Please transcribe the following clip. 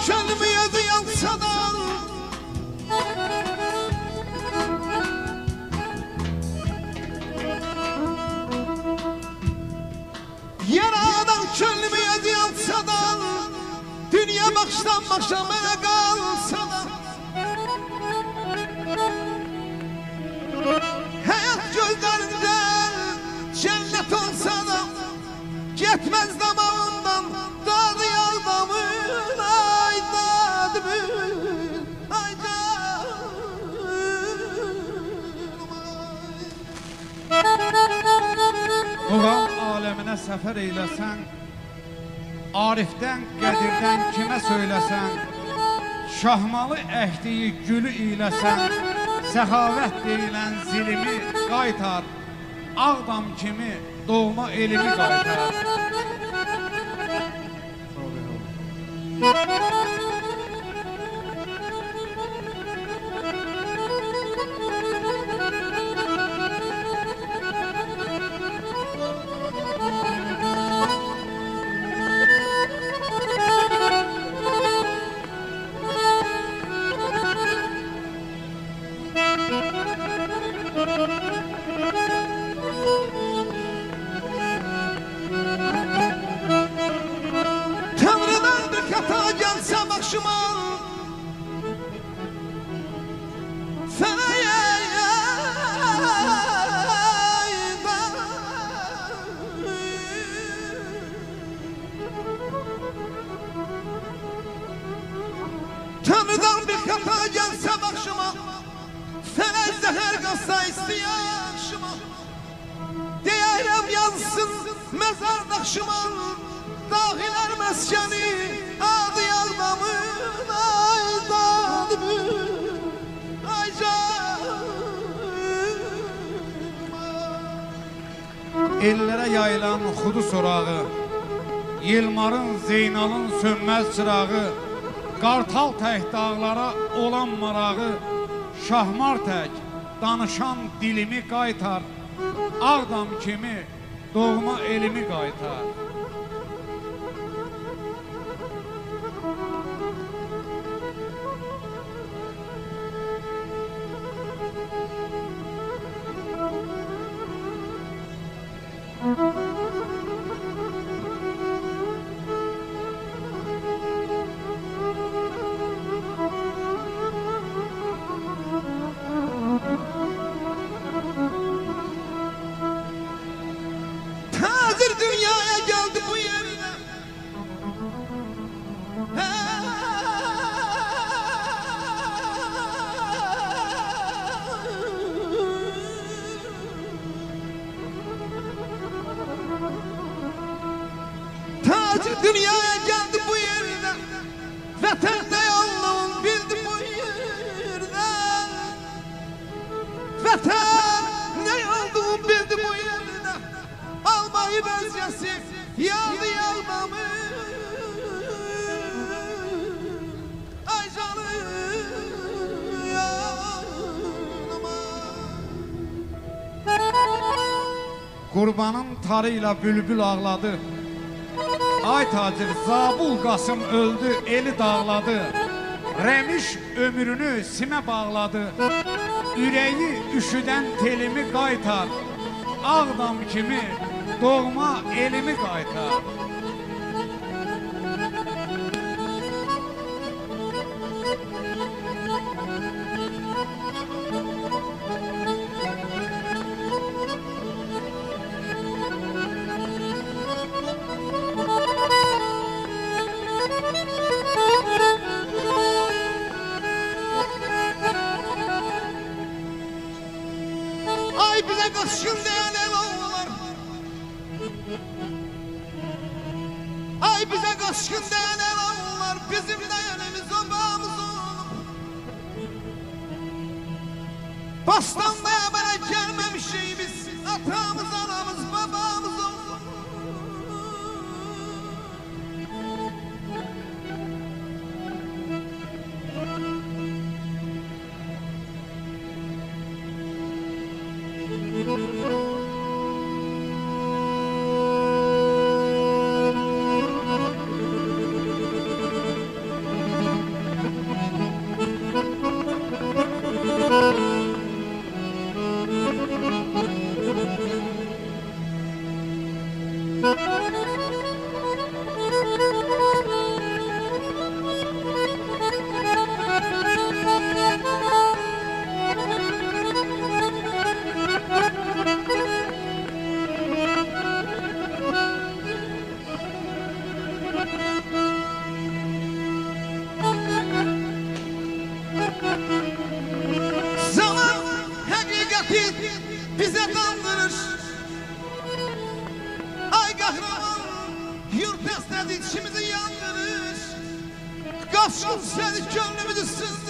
könlümü yazı yansadan yaradan könlümü yazı yansadan dünya baştan başa bana kalsadan hayat gözlerinden cennet olsa da gitmez damağından dadı yaldamın ay dadımın ay Muğam aləminə səfər eyləsən, Arifdən, Qədirdən kimə söyləsən, Şahmalı əhdiyi gülü eyləsən, Səxavət deyilən zilimi qaytar, Ağdam kimi doğma elimi qaytar. Tanrıdan bir kata gelse başıma Tanrıdan bir kata gelse başıma Felez zehir kalsa istiyakşıma Diyelim yansın mezar taşıma Dahiler meskeni adı yaldamın ay dadımın ay canım. Ellərə yayılan xudu sorağı, Yılmarın, Zeynalın sönməz çırağı, Qartal tək dağlara olan marağı, Şahmar tək danışan dilimi qaytar, Ağdam kimi doğma elimi qaytar. Hazır dünyaya geldi bu yerine Tacir dünyaya geldi bu yerine Vatanda yolluğun bildi bu yerden Vatan ne olduğunu bildi bu yerine Almayı bezcesi yaldı yalmamı ay canım yanıma. Qurbanın tarıyla bülbül ağladı, Ay tacir Zabul Qasım öldü, eli dağladı, Rəmiş ömrünü simə bağladı, Ürəyi üşüdən telimi qaytar, Ağdam kimi doğma elimi qaytar. Ay bize kaçkın diyen el oğullar Ay bize kaçkın diyen el oğullar Bizim dayanımız obamız oğlum Bostanlı'ya bana gelmemişiz biz Atamız, anamız, babamız oğlum tehdit bize kandırır. Ay kahraman yurt esnedi içimizi yandırır. Kaçın seni gönlümüzü sızdır.